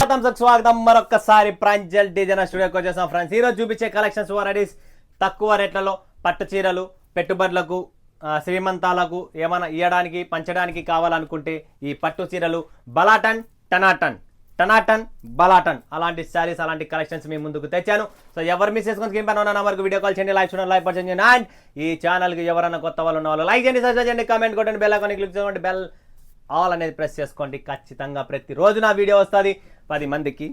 స్వాగతం మరొకసారి ప్రాంజల్ డిజైనర్ స్టూడియోకి వచ్చేసాం ఫ్రెండ్స్. ఈరోజు చూపించే కలెక్షన్స్ వెరైటీస్ తక్కువ రేట్లలో పట్టు చీరలు పెట్టుబడులకు శ్రీమంతాలకు ఏమైనా ఇవ్వడానికి పంచడానికి కావాలనుకుంటే ఈ పట్టు చీరలు బలాటన్ టనాటన్ టనాటన్ బలాటన్ అలాంటి శారీస్ అలాంటి కలెక్షన్స్ మీ ముందుకు తెచ్చాను. సో ఎవరు మిస్ చేసుకుని స్క్రీన్ పైన ఉన్న నెంబర్కి వీడియో కాల్ చేయండి, లైక్ చూడండి, లైక్ పర్చేజ్ చేయండి. అండ్ ఈ ఛానల్కి ఎవరైనా కొత్త వాళ్ళు ఉన్న వాళ్ళు లైక్ చేయండి, సబ్స్క్రైబ్ చేయండి, కామెంట్ కొట్టండి, బెల్ ఐకాన్ క్లిక్ చేయండి, బెల్ ఆల్ అనేది ప్రెస్ చేసుకోండి. ఖచ్చితంగా ప్రతిరోజు నా వీడియో వస్తుంది, 10 మందికి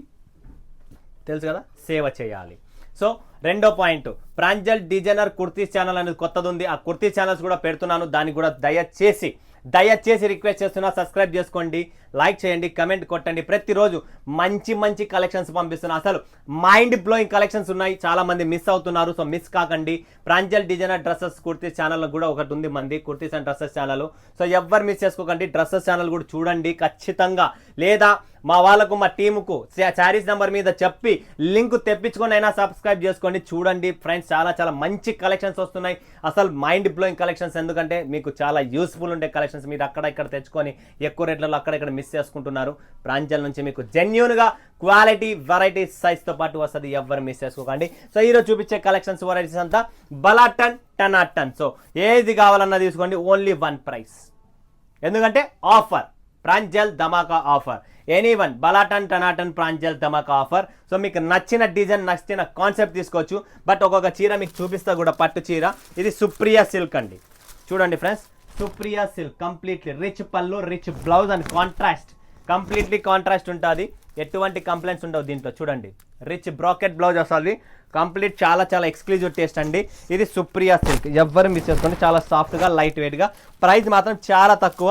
తెలుసు కదా సేవ చేయాలి. సో రెండో point, Pranjal designer kurtis channel అనేది కొత్తది ఉంది. ఆ కుర్తీ ఛానల్స్ కూడా పెడుతున్నాను, దాన్ని కూడా దయచేసి రిక్వెస్ట్ చేస్తున్నా, సబ్స్క్రైబ్ చేసుకోండి, లైక్ చేయండి, కమెంట్ కొట్టండి. ప్రతిరోజు మంచి కలెక్షన్స్ పంపిస్తున్నా. అసలు మైండ్ బ్లోయింగ్ కలెక్షన్స్ ఉన్నాయి, చాలా మంది మిస్ అవుతున్నారు. సో మిస్ కాకండి. Pranjal designer dresses kurtis channel కూడా ఒకటి ఉంది మంది, kurtis and dresses channel. So ఎవ్వరు మిస్ చేసుకోకండి, డ్రెస్సెస్ ఛానల్ కూడా చూడండి ఖచ్చితంగా. లేదా మా వాళ్ళకు మా టీముకు శారీస్ నెంబర్ మీద చెప్పి లింక్ తెప్పించుకొని అయినా సబ్స్క్రైబ్ చేసుకోండి, చూడండి ఫ్రెండ్స్. చాలా మంచి కలెక్షన్స్ వస్తున్నాయి, అసలు మైండ్ బ్లోయింగ్ కలెక్షన్స్. ఎందుకంటే మీకు చాలా యూస్ఫుల్ ఉండే కలెక్షన్స్. మీరు అక్కడ ఇక్కడ తెచ్చుకొని ఎక్కువ రేట్లలో అక్కడెక్కడ మిస్ చేసుకుంటున్నారు. ప్రాంజల్ నుంచి మీకు జెన్యూన్గా క్వాలిటీ వెరైటీ సైజ్తో పాటు వస్తుంది, ఎవ్వరు మిస్ చేసుకోకండి. సో ఈరోజు చూపించే కలెక్షన్స్ వెరైటీస్ అంతా బలాటన్ టనాటన్. సో ఏది కావాలన్నా తీసుకోండి, ఓన్లీ 1 ప్రైస్. ఎందుకంటే ఆఫర్, ప్రాంజల్ ధమాకా ఆఫర్. ఎనీవన్ బలాటన్ టనాటన్ ప్రాంజల్ ధమాకా ఆఫర్. సో మీకు నచ్చిన డిజైన్ నచ్చిన కాన్సెప్ట్ తీసుకోవచ్చు. బట్ ఒక్కొక్క చీర మీకు చూపిస్తా కూడా. పట్టు చీర ఇది సుప్రియా సిల్క్ అండి, చూడండి friends. Supriya silk completely rich పళ్ళు, rich blouse and contrast, completely contrast ఉంటుంది. ఎటువంటి కంప్లైంట్స్ ఉండవు దీంట్లో. చూడండి రిచ్ బ్రాకెట్ బ్లౌజ్ వస్తుంది, కంప్లీట్ చాలా ఎక్స్క్లూజివ్ టేస్ట్ అండి. ఇది సుప్రియా సిల్క్, ఎవ్వరు మిస్ చేసుకోండి. చాలా సాఫ్ట్గా లైట్ వెయిట్గా, ప్రైస్ మాత్రం చాలా తక్కువ.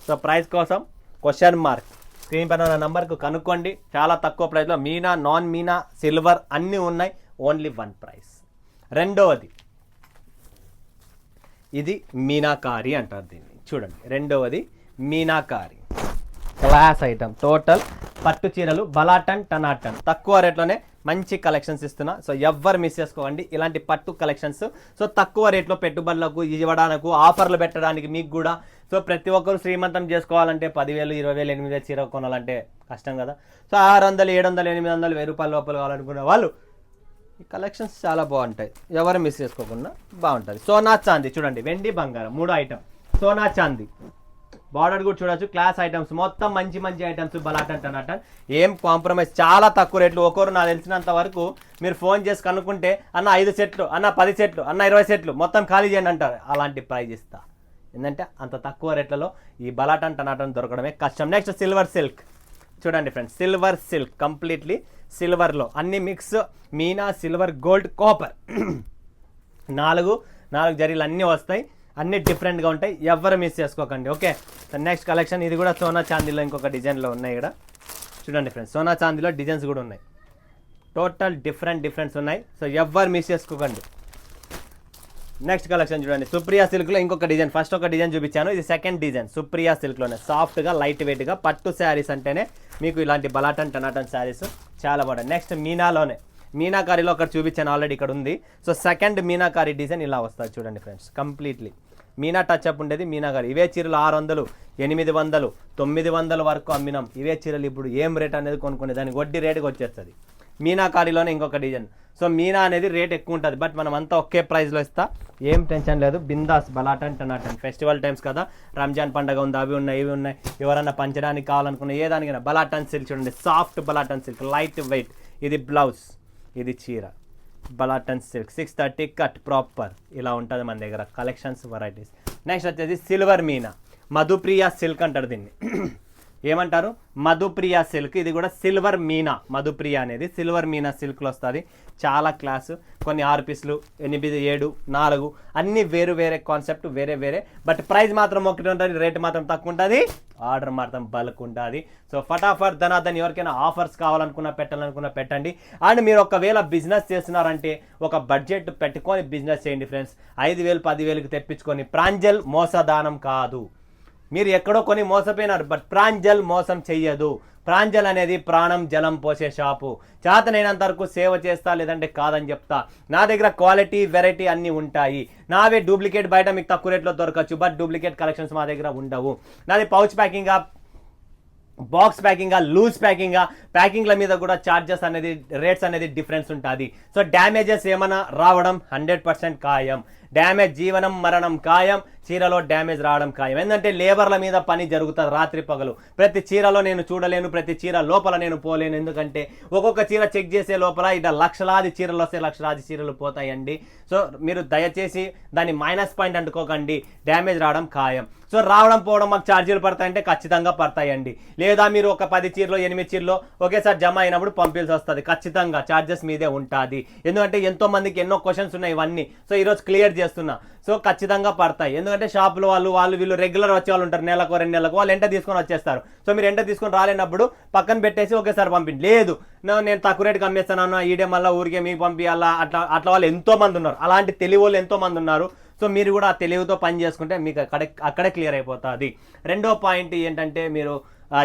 సో ప్రైస్ కోసం క్వశ్చన్ మార్క్, స్క్రీన్ పైన ఉన్న నంబర్కు కనుక్కోండి. చాలా తక్కువ ప్రైస్లో మీనా, నాన్ మీనా, సిల్వర్ అన్నీ ఉన్నాయి, ఓన్లీ 1 ప్రైస్. రెండవది ఇది మీనాకారి అంటారు దీన్ని, చూడండి. రెండవది మీనాకారి క్లాస్ ఐటమ్. టోటల్ పట్టు చీరలు బలాటన్ టనాటన్ తక్కువ రేట్లోనే మంచి కలెక్షన్స్ ఇస్తున్నా. సో ఎవ్వరు మిస్ చేసుకోండి ఇలాంటి పట్టు కలెక్షన్స్. సో తక్కువ రేట్లో పెట్టుబడులకు ఇవ్వడానికి, ఆఫర్లు పెట్టడానికి మీకు కూడా. సో ప్రతి ఒక్కరు శ్రీమంతం చేసుకోవాలంటే 10,000, 20,000, 8,000 చీర కొనాలంటే కష్టం కదా. సో 600, 700, 800, 1000 రూపాయల లోపల కావాలనుకునే వాళ్ళు ఈ కలెక్షన్స్ చాలా బాగుంటాయి, ఎవరు మిస్ చేసుకోకుండా బాగుంటుంది. సోనా చాందీ చూడండి, వెండి బంగారం 3 ఐటమ్. సోనా చాందీ బార్డర్ కూడా చూడొచ్చు, క్లాస్ ఐటమ్స్ మొత్తం మంచి ఐటమ్స్. బలాటన్ టనాటన్ ఏం కాంప్రమైజ్, చాలా తక్కువ రేట్లు. ఒకరు నాకు తెలిసినంత వరకు మీరు ఫోన్ చేసి కనుక్కుంటే అన్న 5 సెట్లు, అన్న 10 సెట్లు, అన్న 20 సెట్లు మొత్తం ఖాళీ చేయండి అంటారు. అలాంటి ప్రైజ్ ఇస్తా, ఏంటంటే అంత తక్కువ రేట్లలో ఈ బలాటన్ టనాటన్ దొరకడమే కష్టం. నెక్స్ట్ సిల్వర్ సిల్క్ చూడండి ఫ్రెండ్స్, సిల్వర్ సిల్క్ కంప్లీట్లీ సిల్వర్లో అన్ని mix, Meena, silver, gold, copper, 4 జరీలు అన్నీ వస్తాయి, అన్ని డిఫరెంట్గా ఉంటాయి, ఎవరు మిస్ చేసుకోకండి. ఓకే, నెక్స్ట్ కలెక్షన్ ఇది కూడా సోనా చాందీలో ఇంకొక డిజైన్లో ఉన్నాయి. ఇక్కడ చూడండి ఫ్రెండ్స్, సోనా చాందీలో డిజైన్స్ కూడా ఉన్నాయి, టోటల్ డిఫరెంట్స్ ఉన్నాయి. సో ఎవరు మిస్ చేసుకోకండి. నెక్స్ట్ కలెక్షన్ చూడండి, సుప్రియా సిల్క్లో ఇంకొక డిజైన్. ఫస్ట్ ఒక డిజైన్ చూపించాను, ఇది సెకండ్ డిజైన్. సుప్రియా సిల్క్లోనే సాఫ్ట్గా లైట్ వెయిట్గా పట్టు శారీస్ అంటేనే మీకు ఇలాంటి బలాటన్ టనాటన్ శారీస్ చాలా బాగుంటాయి. నెక్స్ట్ మీనాలోనే, మీనాకారిలో ఒకటి చూపించాను ఆల్రెడీ, ఇక్కడ ఉంది. సో సెకండ్ మీనాకారి డిజైన్ ఇలా వస్తుంది చూడండి friends, completely Meena touch up ఉండేది మీనాకారి. ఇవే చీరలు 600, 800, 900 వరకు అమ్మినాం. ఇవే చీరలు ఇప్పుడు ఏం రేట్ అనేది కొనుక్కునే దానికి వడ్డీ రేటుకి వచ్చేస్తుంది. మీనాకారిలోనే ఇంకొక డిజైన్. సో మీనా అనేది రేట్ ఎక్కువ ఉంటుంది, బట్ మనం అంతా ఒకే ప్రైస్లో ఇస్తా, ఏం టెన్షన్ లేదు, బిందాస్. బలాటన్ టనాటన్ ఫెస్టివల్ టైమ్స్ కదా, రంజాన్ పండుగ ఉంది, అవి ఉన్నాయి ఇవి ఉన్నాయి, ఎవరన్నా పంచడానికి కావాలనుకున్న ఏ దానికైనా బలాటన్ సిల్క్ చూడండి, సాఫ్ట్ బలాటన్ సిల్క్, లైట్ వెయిట్. ఇది బ్లౌజ్, ఇది చీర, బలాటన్ సిల్క్ 630 కట్ ప్రాపర్. ఇలా ఉంటుంది మన దగ్గర కలెక్షన్స్ వెరైటీస్. నెక్స్ట్ వచ్చేసి సిల్వర్ మీనా, మధుప్రియ సిల్క్ అంటారు దీన్ని. ఏమంటారు? మధుప్రియ సిల్క్. ఇది కూడా సిల్వర్ మీనా, మధుప్రియ అనేది సిల్వర్ మీనా సిల్క్లో వస్తుంది. చాలా క్లాసు, కొన్ని 6 పీసులు, 8, 7, 4 అన్నీ వేరే కాన్సెప్ట్, వేరే. బట్ ప్రైస్ మాత్రం ఒకటి ఉంటుంది, రేట్ మాత్రం తక్కువ ఉంటుంది, ఆర్డర్ మాత్రం బల్క్ ఉంటుంది. సో ఫటాఫట్ ధనాధన్ ఎవరికైనా ఆఫర్స్ కావాలనుకున్నా పెట్టండి. అండ్ మీరు ఒకవేళ బిజినెస్ చేస్తున్నారంటే ఒక బడ్జెట్ పెట్టుకొని బిజినెస్ చేయండి ఫ్రెండ్స్. 5,000, 10,000కి తెప్పించుకొని. ప్రాంజల్ మోసదానం కాదు, మీరు ఎక్కడో కొని మోసపోయినారు, బట్ ప్రాంజల్ మోసం చెయ్యదు. ప్రాంజల్ అనేది ప్రాణం జలం పోసే షాపు. చేతనైనంత వరకు సేవ చేస్తా, లేదంటే కాదని చెప్తా. నా దగ్గర క్వాలిటీ వెరైటీ అన్నీ ఉంటాయి. నావే డూప్లికేట్ బయట మీకు తక్కువ రేట్లో దొరకచ్చు, బట్ డూప్లికేట్ కలెక్షన్స్ మా దగ్గర ఉండవు. నాది pouch packing box packing loose ప్యాకింగ్ల మీద కూడా చార్జెస్ అనేది రేట్స్ అనేది డిఫరెన్స్ ఉంటుంది. సో డ్యామేజెస్ ఏమైనా రావడం 100% ఖాయం. డ్యామేజ్ జీవనం మరణం ఖాయం. చీరలో డ్యామేజ్ రావడం ఖాయం. ఏంటంటే లేబర్ల మీద పని జరుగుతుంది రాత్రి పగలు. ప్రతి చీరలో నేను చూడలేను, ప్రతి చీర లోపల నేను పోలేను. ఎందుకంటే ఒక్కొక్క చీర చెక్ చేసే లోపల ఇట్లా లక్షలాది చీరలు వస్తే లక్షలాది చీరలు పోతాయండి. సో మీరు దయచేసి దాన్ని మైనస్ పాయింట్ అంటుకోకండి. డ్యామేజ్ రావడం ఖాయం. సో రావడం పోవడం మాకు ఛార్జీలు పడతాయంటే ఖచ్చితంగా పడతాయండి. లేదా మీరు ఒక 10 చీరలో 8 చీరలో ఒకేసారి జమ అయినప్పుడు పంపించాల్సి వస్తుంది. ఖచ్చితంగా ఛార్జెస్ మీదే ఉంటుంది. ఎందుకంటే ఎంతో మందికి ఎన్నో క్వశ్చన్స్ ఉన్నాయి ఇవన్నీ. సో ఈరోజు క్లియర్ చేస్తున్నా. సో ఖచ్చితంగా పడతాయి. ఎందుకంటే షాపులో వాళ్ళు వీళ్ళు రెగ్యులర్ వచ్చే వాళ్ళు ఉంటారు, నెలకు 2 నెలలకు వాళ్ళు ఎంట తీసుకొని వచ్చేస్తారు. సో మీరు ఎంట తీసుకొని రాలేనప్పుడు పక్కన పెట్టేసి ఒకేసారి పంపించండి. లేదు నేను తక్కువ రేటుకి అమ్మేస్తాను, ఈడే మళ్ళీ ఊరికే మీకు పంపించాలా, అట్లా వాళ్ళు ఎంతో మంది ఉన్నారు. అలాంటి తెలివి వాళ్ళు ఎంతో మంది ఉన్నారు. సో మీరు కూడా ఆ తెలివితో పని చేసుకుంటే మీకు అక్కడే క్లియర్ అయిపోతుంది. రెండో పాయింట్ ఏంటంటే మీరు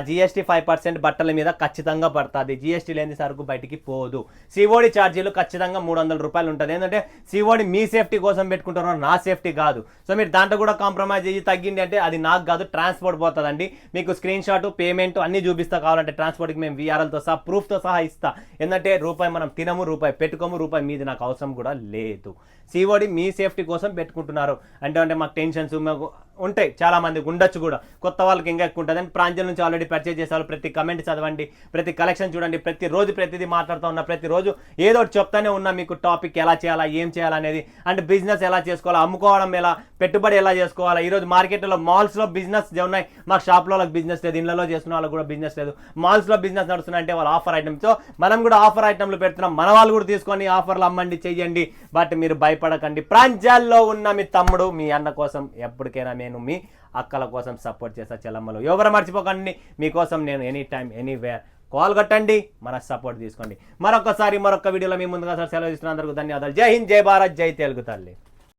GST 5% బట్టల మీద ఖచ్చితంగా పడుతుంది. GST లేని సరుకు బయటికి పోదు. COD ఛార్జీలు ఖచ్చితంగా 300 రూపాయలు ఉంటుంది. ఏంటంటే COD మీ సేఫ్టీ కోసం పెట్టుకుంటున్నారు, నా సేఫ్టీ కాదు. సో మీరు దాంట్లో కూడా కాంప్రమైజ్ అయ్యి తగ్గింది అంటే అది నాకు కాదు, ట్రాన్స్పోర్ట్ పోతుందండి. మీకు స్క్రీన్ షాట్ పేమెంట్ అన్నీ చూపిస్తా. కావాలంటే ట్రాన్స్పోర్ట్కి మేము VRLతో సహా ప్రూఫ్తో సహా ఇస్తా. ఎందుకంటే రూపాయి మనం తినము, రూపాయి పెట్టుకోము, రూపాయి మీది నాకు అవసరం కూడా లేదు. COD మీ సేఫ్టీ కోసం పెట్టుకుంటున్నారు అంటే మాకు టెన్షన్స్ మాకు ఉంటాయి, చాలా మందికి ఉండొచ్చు కూడా. కొత్త వాళ్ళకి ఇంకా ఎక్కువ ఉంటుంది. అండ్ ప్రాంజల్ నుంచి ఆల్రెడీ పర్చేజ్ చేస్తారు. ప్రతి కమెంట్ చదవండి, ప్రతి కలెక్షన్ చూడండి, ప్రతిరోజు ప్రతిదీ మాట్లాడుతూ ఉన్నా, ప్రతిరోజు ఏదో ఒకటి చెప్తానే ఉన్నా మీకు టాపిక్ ఎలా చేయాలా, ఏం చేయాలనేది. అండ్ బిజినెస్ ఎలా చేసుకోవాలా, అమ్ముకోవడం ఎలా, పెట్టుబడి ఎలా చేసుకోవాలా. ఈరోజు మార్కెట్లో మాల్స్లో బిజినెస్ ఉన్నాయి, మాకు షాప్లో బిజినెస్ లేదు, ఇళ్లలో చేసుకున్న వాళ్ళకి కూడా బిజినెస్ లేదు. మాల్స్లో బిజినెస్ నడుస్తున్నాయంటే వాళ్ళు ఆఫర్ ఐటమ్స్. సో మనం కూడా ఆఫర్ ఐటమ్లు పెడుతున్నాం, మన వాళ్ళు కూడా తీసుకొని ఆఫర్లు అమ్మండి, చెయ్యండి. బట్ మీరు భయపడకండి. ప్రాంజల్లో ఉన్న మీ తమ్ముడు మీ అన్న కోసం ఎప్పటికైనా నేను మీ అక్కల కోసం సపోర్ట్ చేస్తా. చెల్లమ్మలు ఎవరు మర్చిపోకండి, మీకోసం నేను ఎనీ టైం ఎనీవేర్ కాల్ కట్టండి, మన సపోర్ట్ తీసుకోండి. మరొక వీడియోలో మీ ముందుగా సెలవు ఇస్తున్న అందరికీ ధన్యవాదాలు. జై హింద్, జై భారత్, జై తెలుగు తల్లి.